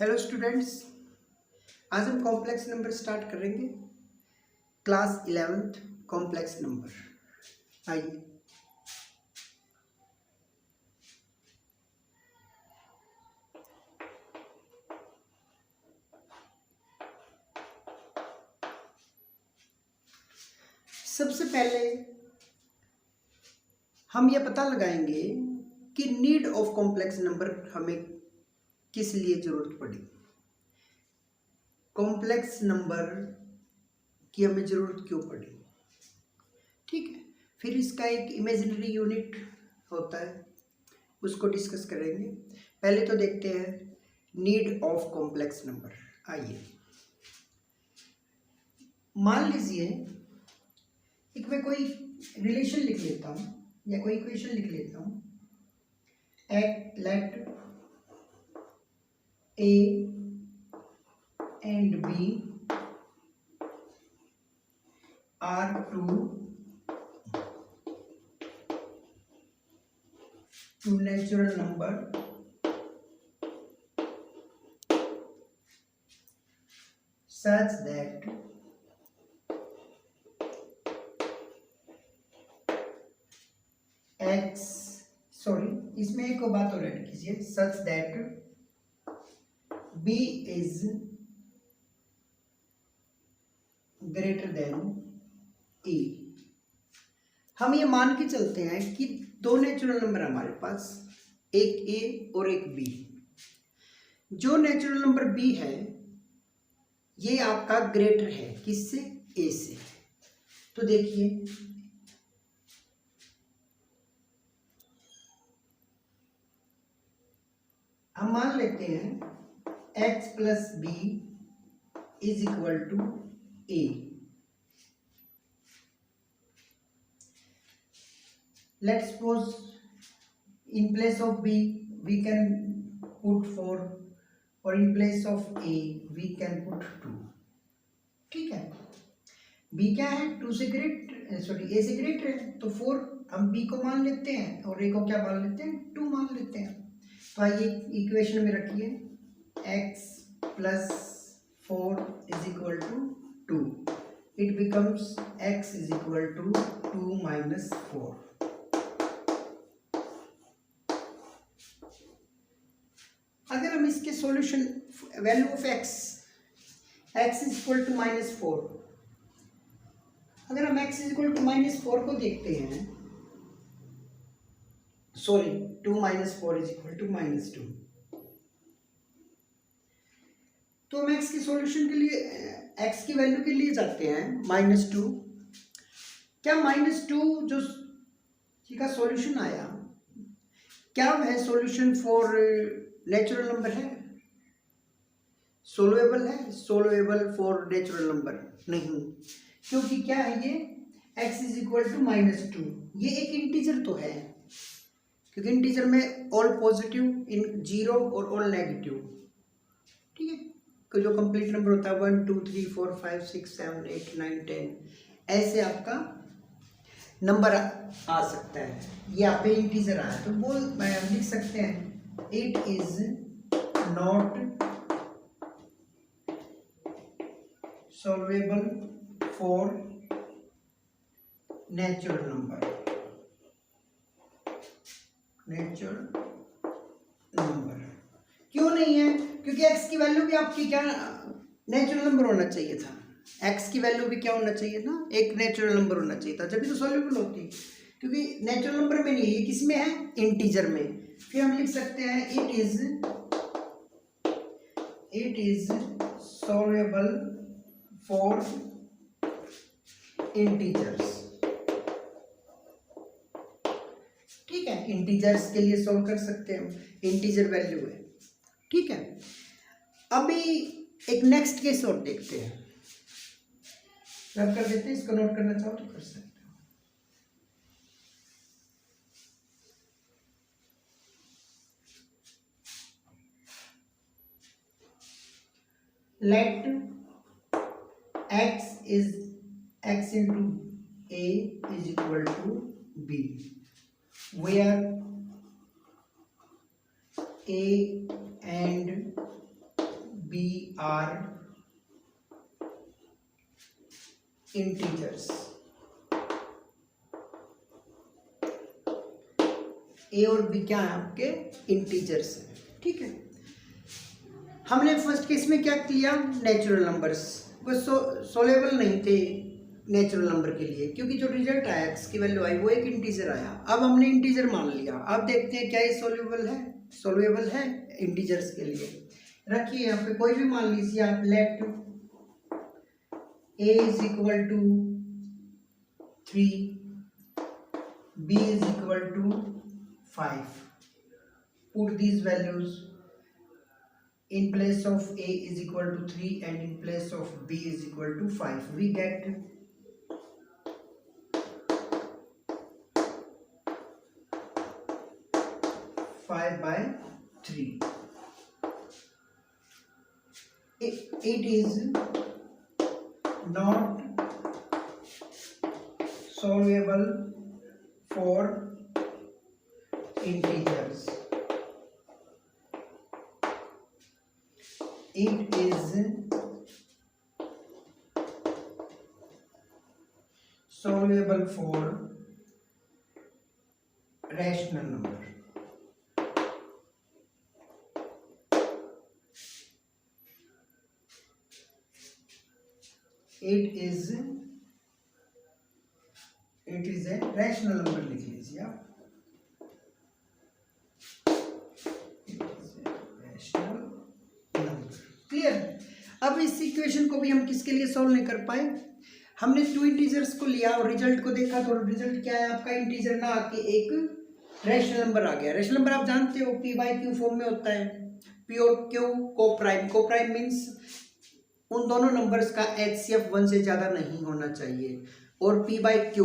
Hello students, आज हम complex number start करेंगे। Class 11th complex number. आइए। सबसे पहले हम ये पता लगाएंगे कि नीड ऑफ कॉम्प्लेक्स नंबर हमें किस लिए ज़रूरत पड़ी। कॉम्प्लेक्स नंबर की हमें ज़रूरत क्यों पड़ी, ठीक है। फिर इसका एक इमेजिनरी यूनिट होता है, उसको डिस्कस करेंगे। पहले तो देखते हैं नीड ऑफ कॉम्प्लेक्स नंबर। आइए, मान लीजिए एक मैं कोई रिलेशन लिख लेता हूँ या कोई इक्वेशन लिख लेता हूँ। Let a and b are two natural number such that इसमें एक बात और ऐड कीजिए, such that b is greater than a. हम ये मान के चलते हैं कि दो नेचुरल नंबर हमारे पास, एक ए और एक बी। जो नेचुरल नंबर बी है ये आपका ग्रेटर है किससे? ए से। तो देखिए, हम मान लेते हैं x plus b is equal to a. Let's suppose in place of b we can put 4 और in place of a we can put 2। ठीक है, b क्या है? 2 से ग्रेट, सॉरी a से ग्रेटर है, तो 4 हम b को मान लेते हैं और a को क्या मान लेते हैं? 2 मान लेते हैं। तो आइए इक्वेशन में रखिए, x plus 4 is equal to 2। It becomes x is equal to 2 minus 4। अगर हम इसके solution value of x is equal to minus 4, अगर हम x is equal to minus 4 को देखते हैं, sorry 2 minus 4 is equal to minus 2, तो हम x के सॉल्यूशन के लिए, x की वैल्यू के लिए जाते हैं माइनस 2। क्या माइनस 2 जो का सॉल्यूशन आया, क्या वह सॉल्यूशन फॉर नेचुरल नंबर है? सोल्वेबल है? सोल्वेबल फॉर नेचुरल नंबर नहीं, क्योंकि क्या है ये x is equal to minus 2। ये एक इंटीजर तो है, क्योंकि इंटीजर में ऑल पॉजिटिव, इन जीरो और ऑल नेगेटिव। ठीक है, तो जो कंप्लीट नंबर होता है 1 2 3 4 5 6 7 8 9 10, ऐसे आपका नंबर आ सकता है। ये यहाँ पे इंटीजर आया तो बोल हम लिख सकते हैं it is not solvable for natural number. क्यों नहीं है? क्योंकि x की वैल्यू भी आपकी क्या नेचुरल नंबर होना चाहिए था। x की वैल्यू भी क्या होना चाहिए था? एक नेचुरल नंबर होना चाहिए था, जब भी तो सॉल्युबल होती। क्योंकि नेचुरल नंबर में नहीं है, ये किस में है? इंटीजर में। फिर हम लिख सकते हैं it is solvable for integers. ठीक है, इंटीजर्स के लिए सॉल्व कर सकते हैं, इंटीजर वैल्यू है। ठीक है, अभी एक नेक्स्ट केस और देखते हैं, रब कर देते हैं। इसको नोट करना चाहो तो कर सकते हो। Let x into a is equal to b, where a and B are integers. A और B क्या है आपके इंटीजर्स हैं, ठीक है। हमने फर्स्ट केस में क्या किया, नेचुरल नंबर्स वो सोलेबल नहीं थे नेचुरल नंबर के लिए, क्योंकि जो रिजल्ट आया x की वैल्यू आई वो एक इंटीजर आया। अब हमने इंटीजर मान लिया, अब देखते हैं क्या ये सोल्वेबल है इंटीजर्स के लिए। रखिए यहाँ पे कोई भी मान लीजिए आप, let a is equal to 3, b is equal to 5. Put these values in place of a is equal to 3 and in place of b is equal to 5. We get 5/3. It is not solvable for integers. It is solvable for rational number. It is a rational number, लिख लीजिए आप। Clear. अब इस equation को भी हम किसके लिए सॉल्व नहीं कर पाए, हमने 2 इंटीजर्स को लिया और रिजल्ट को देखा, तो रिजल्ट क्या है आपका, इंटीजर ना आके एक रैशनल नंबर आ गया। रैशनल नंबर आप जानते हो p/q फॉर्म में होता है, p और q को-प्राइम मीन्स उन दोनों नंबर्स का HCF 1 से ज़्यादा नहीं होना चाहिए, और p/q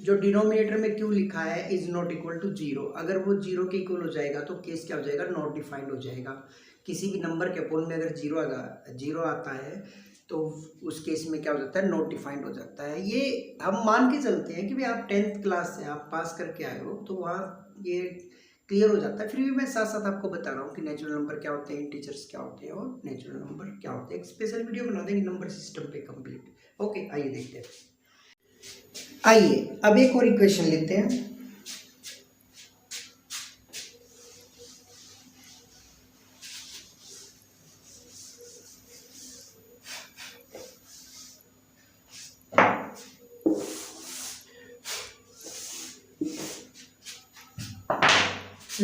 जो डिनोमिनेटर में q लिखा है इज नॉट इक्वल टू 0। अगर वो 0 के इक्वल हो जाएगा तो केस क्या हो जाएगा, नॉट डिफाइंड हो जाएगा। किसी भी नंबर के अपोल में अगर 0 आता है तो उस केस में क्या हो जाता है, नॉट डिफाइंड हो जाता है। ये हम मान के चलते हैं कि भाई आप 10th क्लास से आप पास करके आए हो, तो वहाँ ये क्लियर हो जाता है। फिर भी मैं साथ साथ आपको बता रहा हूँ कि नेचुरल नंबर क्या होते हैं, इंटीजर्स क्या होते हैं और नेचुरल नंबर क्या होते हैं। एक स्पेशल वीडियो बना देंगे नंबर सिस्टम पे कंप्लीट। ओके, आइए देखते हैं। आइए अब एक और इक्वेशन लेते हैं।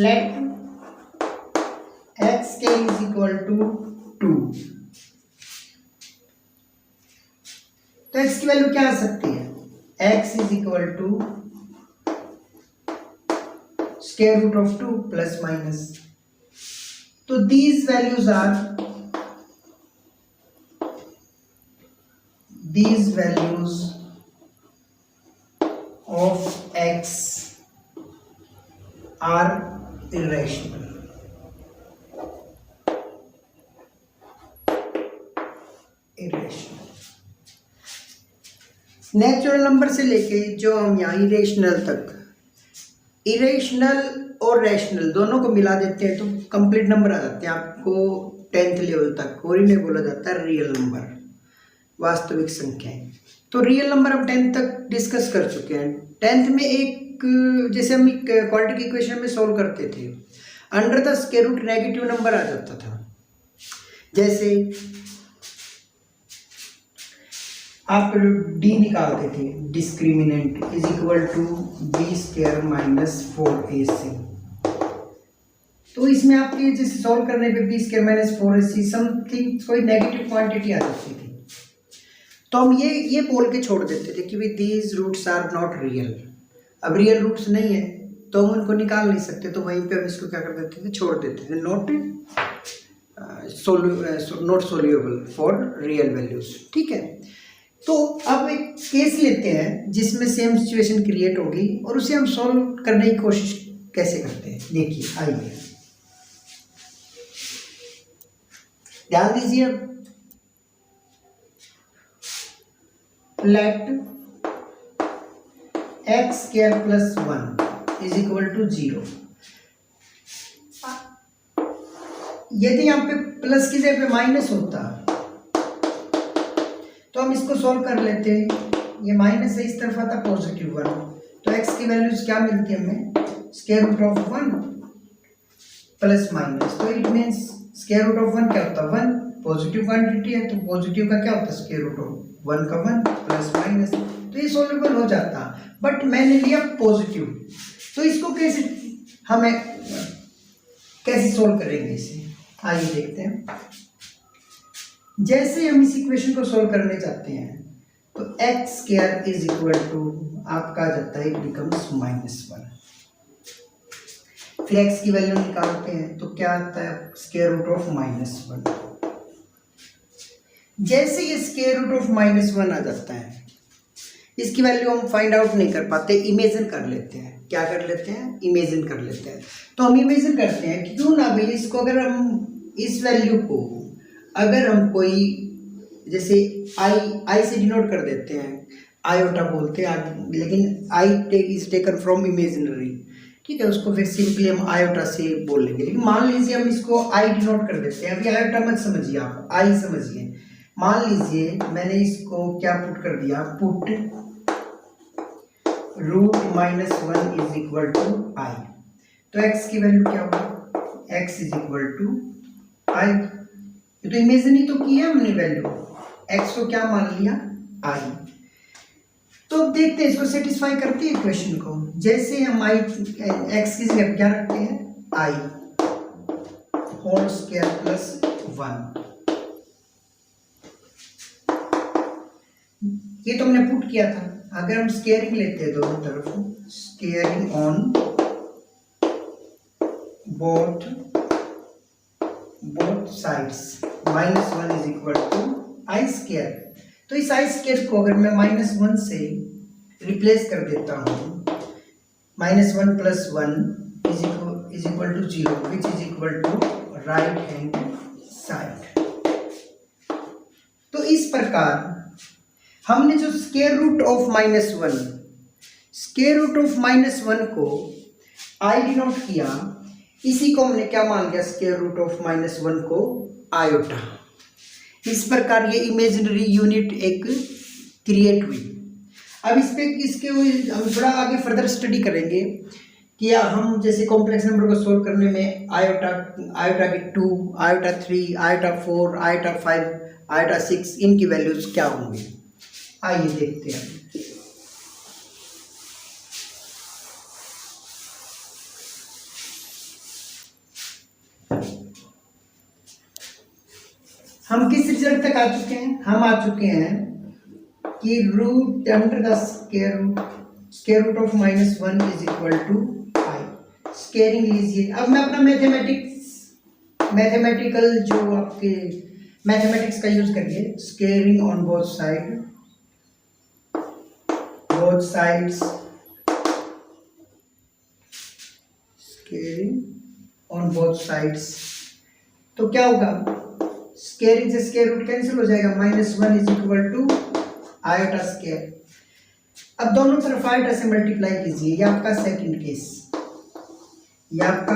Let x k is equal to 2. तो x की वैल्यू क्या आ सकती है, x is equal to square root of 2 plus minus. तो these values of x are irrational. Natural number से लेके जो हम यहाँ इरेशनल तक, इरेशनल और रैशनल दोनों को मिला देते हैं तो कंप्लीट नंबर आ जाते हैं आपको 10th लेवल तक, और इन्हें बोला जाता है रियल नंबर, वास्तविक संख्याएं। तो रियल नंबर हम 10th तक डिस्कस कर चुके हैं। 10th में एक जैसे हम क्वाड्रेटिक इक्वेशन में सॉल्व करते थे, under the square root negative number आ जाता था। जैसे आप d निकालते थे, discriminant is equal to b square minus 4ac। तो इसमें आपके जैसे सॉल्व करने पे b square minus 4ac something कोई नेगेटिव क्वांटिटी आ जाती थी, तो हम ये बोल के छोड़ देते थे कि भाई these roots are not real. अब रियल रूट्स नहीं है तो हम उनको निकाल नहीं सकते, तो वहीं पे हम इसको क्या कर देते थे, छोड़ देते थे, not soluble for real values. ठीक है, तो अब एक केस लेते हैं जिसमें सेम सिचुएशन क्रिएट होगी और उसे हम सॉल्व करने की कोशिश कैसे करते हैं, देखिए आइए ध्यान दीजिए। Let x square plus 1 is equal to 0। यदि यहाँ पे प्लस की जगह पे माइनस होता तो हम इसको सॉल्व कर लेते। ये माइनस है, इस तरफ आता पॉजिटिव 1, तो x की वैल्यूज क्या मिलती है हमें, square root of 1 plus minus, तो it means square root of 1 क्या होता है 1, पॉजिटिव क्वांटिटी है तो पॉजिटिव का क्या होता है स्क्वायर रूट ऑफ 1 का 1 प्लस माइनस, तो ये सॉल्वेबल हो जाता। बट मैंने लिया पॉजिटिव, तो इसको कैसे हमें कैसे सॉल्व करेंगे इसे, आइए देखते हैं। जैसे हम इस इक्वेशन को सॉल्व करने जाते हैं तो x square is equal to आपका आ जाता है, इट बिकम्स -1। फिर एक्स की वैल्यू निकालते हैं तो क्या आता है स्क्वायर रूट ऑफ -1। जैसे ये स्क्वायर रूट ऑफ -1 आ जाता है, इसकी वैल्यू हम फाइंड आउट नहीं कर पाते, इमेजिन कर लेते हैं। क्या कर लेते हैं, इमेजिन कर लेते हैं। तो हम इमेजिन करते हैं कि क्यों ना भाई इसको, अगर हम इस वैल्यू को अगर हम कोई जैसे आई से डिनोट कर देते हैं, आयोटा बोलते हैं, लेकिन I is taken from imaginary, ठीक है, उसको फिर सिंपली हम आयोटा से बोल लेंगे। लेकिन मान लीजिए हम इसको आई डिनोट कर देते हैं, अभी आयोटा मत समझिए, आप आई समझिए। मान लीजिए मैंने इसको क्या पुट कर दिया, put root -1 is equal to i, तो x की वैल्यू क्या होगा, x is equal to i. तो इमेजिन ही तो की है हमने वैल्यू, x को क्या मान लिया i। तो अब देखते हैं इसको सेटिस्फाई करती है इक्वेशन को। जैसे हम i x की जगह क्या रखते हैं, i होल स्क्वायर प्लस 1, ये तो हमने पुट किया था। अगर हम स्केयरिंग लेते हैं दोनों तरफ, squaring on both sides, -1 is equal to i square. तो इस आई स्केयर को अगर मैं -1 से रिप्लेस कर देता हूँ, -1 + 1 is equal to 0 which is equal to right hand side. तो इस प्रकार हमने जो स्क्वायर रूट ऑफ -1 को आई डिनोट किया, इसी को हमने क्या मान लिया, स्क्वायर रूट ऑफ -1 को आयोटा। इस प्रकार ये इमेजिनरी यूनिट एक क्रिएट हुई। अब इस पे इसके हम थोड़ा आगे फर्दर स्टडी करेंगे कि हम जैसे कॉम्प्लेक्स नंबर को सोल्व करने में आयोटा की 2, आयोटा 3, आयोटा 4, आयोटा 5, आयोटा 6 इनकी वैल्यूज क्या होंगी, आइए देखते हैं। हम किस रिजल्ट तक आ चुके हैं, हम आ चुके हैं कि root under the square root of -1 is equal to i. Squaring लीजिए। अब मैं अपना मैथमेटिकल जो आपके मैथमेटिक्स का यूज करिए, squaring on both sides, squaring on both sides. तो क्या होगा, स्केयरिंग से स्क्वायर रूट कैंसिल हो जाएगा, -1 is equal to iota square. अब दोनों तरफ आयोटा से मल्टीप्लाई कीजिए, ये आपका सेकंड केस, ये आपका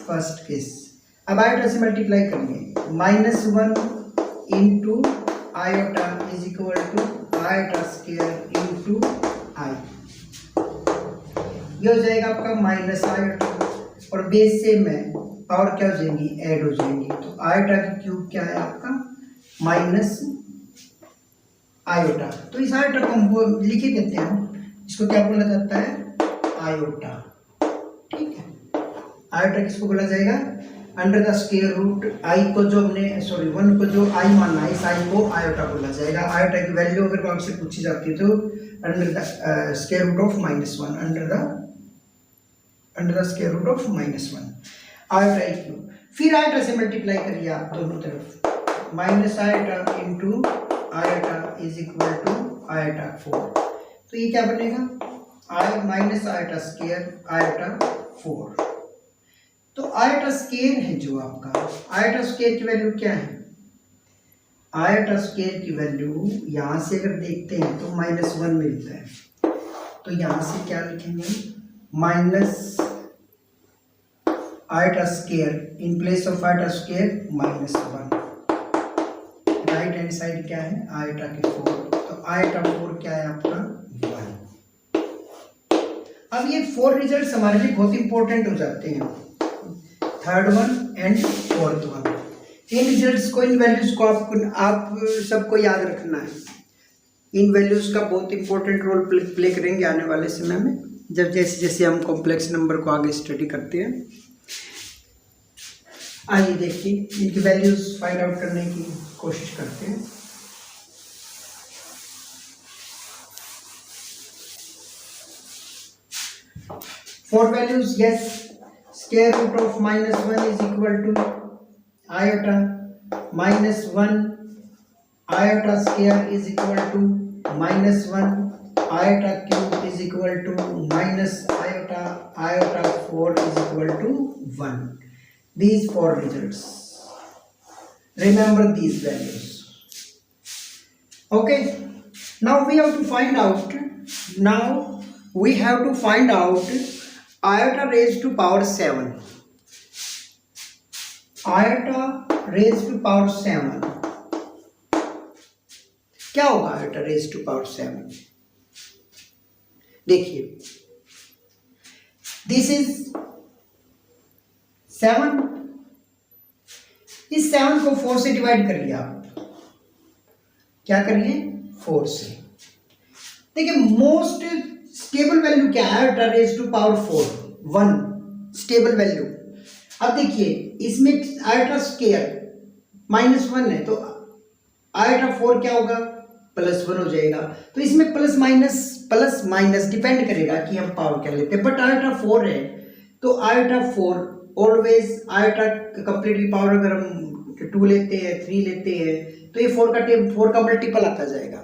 फर्स्ट केस। अब आयोटा से मल्टीप्लाई करेंगे, -1 into iota is equal to iota square into i, ये हो जाएगा आपका माइनस आयोटा, और बेस से में पावर क्या हो जाएंगी, ऐड हो जाएंगी। तो आयोटा की क्यूब क्या है आपका, माइनस आयोटा। तो इस आयोटा को हम लिख ही देते हैं, इसको क्या बोला जाता है, आयोटा, ठीक है। आयोटा किसको बोला जाएगा, under the square root i को जो हमने 1 को जो आई मानना है, इस आई को आयोटा बोला जाएगा। आयोटा की वैल्यू अगर आपसे पूछी जाती है तो under the square root of -1, under the square root of -1 iota cube. फिर आयोटा से मल्टीप्लाई करिए आप दोनों तरफ, minus iota into iota is equal to iota 4। तो ये क्या बनेगा, माइनस आयोटा स्क्वायर आयोटा 4। तो आयोटा स्क्वायर है जो आपका, आयोटा स्क्वायर की वैल्यू क्या है, आयोटा स्क्वायर की वैल्यू यहाँ से अगर देखते हैं तो -1 मिलता है। तो यहाँ से क्या लिखेंगे, minus iota square, in place of iota square -1, right hand side क्या है आयोटा के 4, तो आयोटा 4 क्या है आपका 1। अब ये 4 रिजल्ट्स हमारे लिए बहुत इंपॉर्टेंट हो जाते हैं, third one and fourth one. In results को, इन वैल्यूज को आप सबको याद रखना है। इन वैल्यूज का बहुत इंपॉर्टेंट रोल प्ले करेंगे आने वाले समय में, जब जैसे जैसे हम कॉम्प्लेक्स नंबर को आगे स्टडी करते हैं। आइए देखिए इनकी वैल्यूज फाइंड आउट करने की कोशिश करते हैं। Four values, yes, square root of -1 is equal to iota -1, iota square is equal to -1, iota cube is equal to minus iota, iota 4 is equal to 1. These 4 results. Remember these values. Okay. Now we have to find out. Iota raised to power 7. Iota raised to power 7. क्या होगा iota raise to power 7? देखिए, this is 7, इस 7 को 4 से divide करिए आप, क्या करिए 4 से। देखिए मोस्ट स्टेबल वैल्यू क्या है iota raise to power 4, 1 stable value. अब देखिए इसमें आयोटा स्क्वायर -1 है, तो आयोटा 4 क्या होगा +1 हो जाएगा। तो इसमें प्लस माइनस डिपेंड करेगा कि हम पावर क्या लेते हैं, बट आयोटा 4 है तो iota 4 always, iota completely power अगर हम 2 लेते हैं 3 लेते हैं तो ये 4 का मल्टीपल आता जाएगा।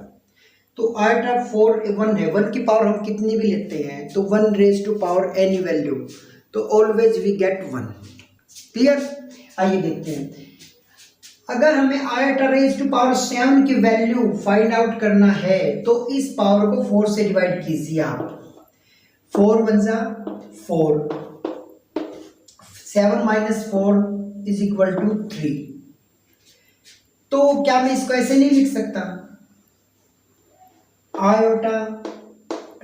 तो आयोटा 4 1 है, 1 की पावर हम कितनी भी लेते हैं तो 1 raise to power any value, तो ऑलवेज वी गेट 1। क्लियर? आइए देखते हैं, अगर हमें आयोटा रेज टू पावर 7 की वैल्यू फाइंड आउट करना है तो इस पावर को 4 से डिवाइड कीजिए आप, 4 1 जा 4, 7 - 4 इज इक्वल टू 3। तो क्या मैं इसको ऐसे नहीं लिख सकता, आयोटा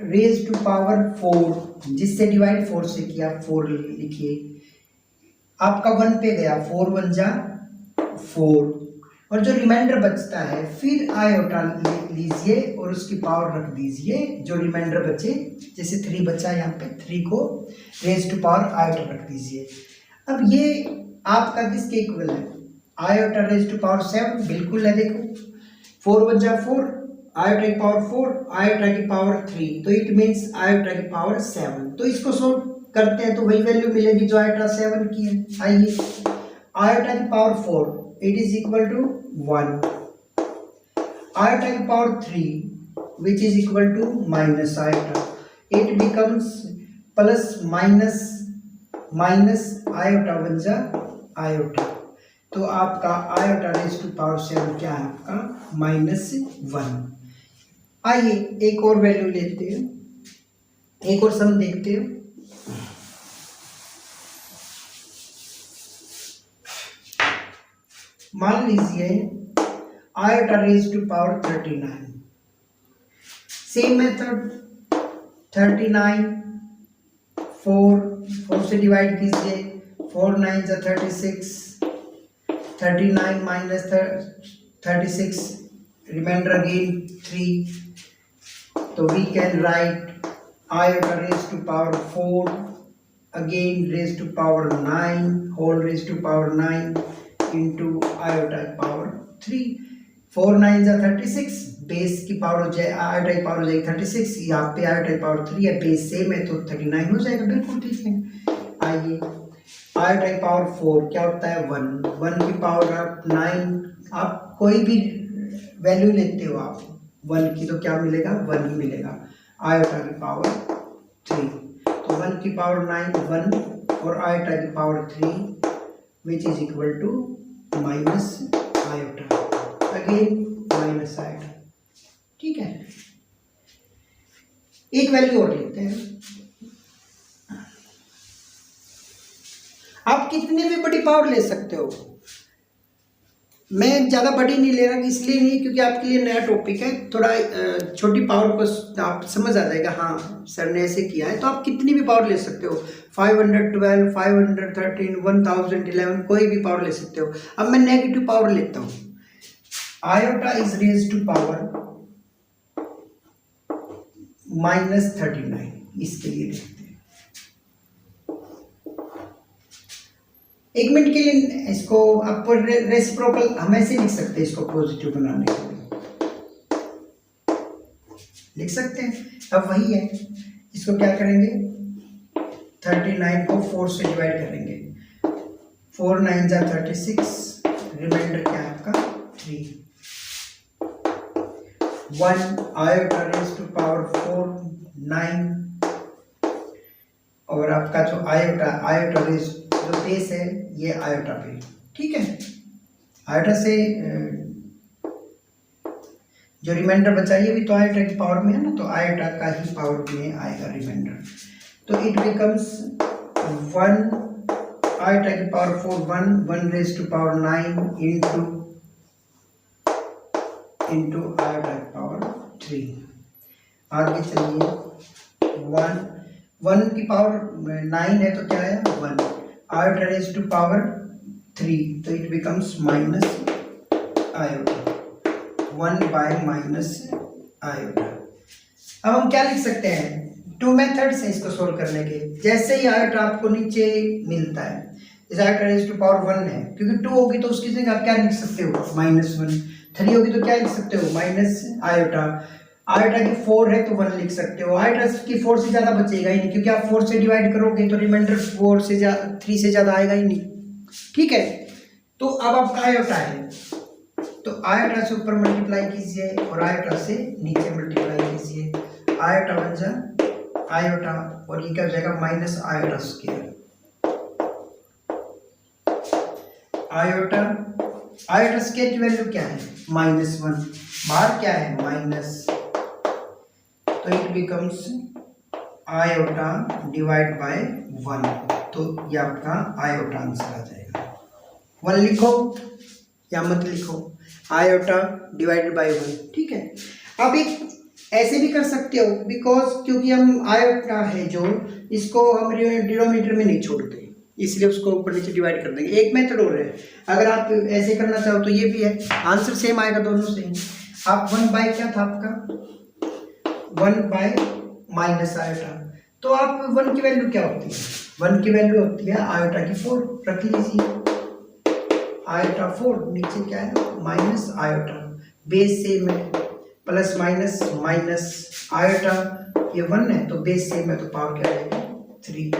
रेज टू पावर 4 जिससे डिवाइड 4 से किया 4 लिखिए, आपका 1 पे गया, 4 1 जा 4, और जो रिमाइंडर बचता है फिर आयोटा लीजिए और उसकी पावर रख दीजिए, जो रिमाइंडर बचे, जैसे 3 बचा यहाँ पे, 3 को रेज टू पावर आयोटा रख दीजिए। अब ये आपका किसके इक्वल है, आयोटा रेज टू पावर 7 बिल्कुल है। देखो 4 1 जा 4, आयोटा की पावर 4, आयोटा की पावर 3, तो इट मीन्स आयोटा की पावर 7। तो इसको सोल्व करते हैं तो वही वैल्यू मिलेगी जो आयोटा 7 की है। आइए, आयोटा की power 4 it is equal to 1, iota की power 3 which is equal to minus iota, it becomes plus minus iota 1 जा आयोटा, तो आपका आयोटा रेज टू पावर 7 क्या है आपका -1। आइए एक और वैल्यू लेते हैं, एक और सम देखते हैं। मान लीजिए iota raise to power 39, same method 39 4 से डिवाइड कीजिए, 4 9 जा 36, 39 माइनस 36 रिमाइंडर अगेन 3, तो we can write iota raise to power 4 again raise to power 9 whole raise to power 9 into iota की पावर 3, 4 9 जा 36, बेस की पावर हो जाए, आयोटा की पावर हो जाएगी 36, यहाँ पे आयोटा की पावर 3 है, बेस सेम है तो 39 हो जाएगा, बिल्कुल ठीक है। आइए आयोटा की पावर 4 क्या होता है 1 की पावर आप 9, आप कोई भी वैल्यू लेते हो आप 1 की तो क्या मिलेगा 1 ही मिलेगा। आयोटा की पावर 3, तो 1 की पावर 9 1 और आयोटा की power 3 which is equal to minus iota, again minus iota. ठीक है, एक वैल्यू और लेते हैं। आप कितनी भी बड़ी पावर ले सकते हो, मैं ज़्यादा बड़ी नहीं ले रहा, इसलिए नहीं क्योंकि आपके लिए नया टॉपिक है, थोड़ा छोटी पावर को आप समझ आ जाएगा, हाँ सर ने ऐसे किया है, तो आप कितनी भी पावर ले सकते हो, 512, 513, 1011, कोई भी पावर ले सकते हो। अब मैं नेगेटिव पावर लेता हूँ, iota is raise to power -39, इसके लिए देखते हैं। एक मिनट के लिए इसको आप रेसिप्रोकल हम ऐसे लिख सकते हैं, इसको पॉजिटिव बनाने के लिए लिख सकते हैं। अब वही है, इसको क्या करेंगे, 39 को 4 से डिवाइड करेंगे, 4 9 जा 36, रिमाइंडर क्या है आपका 3, 1 आयोटा रेज टू पावर 4 9, और आपका जो आयोटा रेज जो बेस है ये आयोटा पे, ठीक है। आयोटा से जो रिमाइंडर बचा ये भी तो आयोटा की पावर में है ना, तो आयोटा का ही पावर में आएगा रिमाइंडर, तो इट बिकम्स 1 आयोटा की power 4 1 raise to power 9 into iota की पावर 3। आगे चलिए, 1 की पावर 9 है तो क्या है 1, आयोटा रेज टू पावर 3, तो it becomes minus iota, 1 bye minus iota. अब हम क्या लिख सकते हैं, 2 मेथड्स हैं इसको सोल्व करने के। जैसे ही आयोटा आपको नीचे मिलता है, जैसे आयोटा रेज टू पावर 1 है, क्योंकि 2 होगी तो उसकी जगह आप क्या लिख सकते हो -1, 3 होगी तो क्या लिख सकते हो माइनस आयोटा, आयोटा की 4 है तो 1 लिख सकते हो, आयोटा की 4 से ज़्यादा बचेगा ही नहीं, क्योंकि आप 4 से डिवाइड करोगे तो रिमाइंडर 3 से ज़्यादा आएगा ही नहीं, ठीक है। तो अब आपका आयोटा है, तो आयोटा से ऊपर मल्टीप्लाई कीजिए और आयोटा से नीचे मल्टीप्लाई कीजिए, आयोटा बन जा आयोटा और ये क्या हो जाएगा minus iota square, iota square की वैल्यू क्या है -1, बाहर क्या है माइनस, तो it becomes iota divide by 1, तो ये आपका आयोटा आंसर आ जाएगा। 1 लिखो या मत लिखो, आयोटा डिवाइडेड बाय 1, ठीक है। अब एक ऐसे भी कर सकते हो, बिकॉज क्योंकि हम आयोटा है जो इसको हम डिनोमिनेटर में नहीं छोड़ते, इसलिए उसको ऊपर नीचे डिवाइड कर देंगे। एक मेथड और है, अगर आप ऐसे करना चाहो तो ये भी है, आंसर सेम आएगा दोनों से। आप 1 बाय क्या था आपका 1 बाय माइनस आयोटा, तो आप 1 की वैल्यू क्या होती है, 1 की वैल्यू होती है आयोटा की 4, रख लीजिए आयोटा 4, नीचे क्या है माइनस आयोटा, बेस सेम है, प्लस माइनस माइनस आयोटा ये 1 है तो बेस सेम है तो पावर क्या आएगा 3,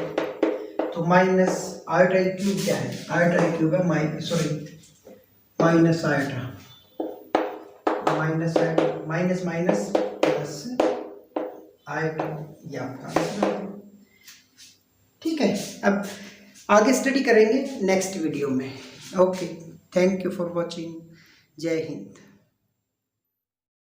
तो माइनस आयोटा क्यूब क्या है, आयोटा क्यूब है minus iota, minus minus plus आएगा, ये आपका आंसर है, ठीक है। अब आगे स्टडी करेंगे नेक्स्ट वीडियो में। Okay, thank you for watching, जय हिंद।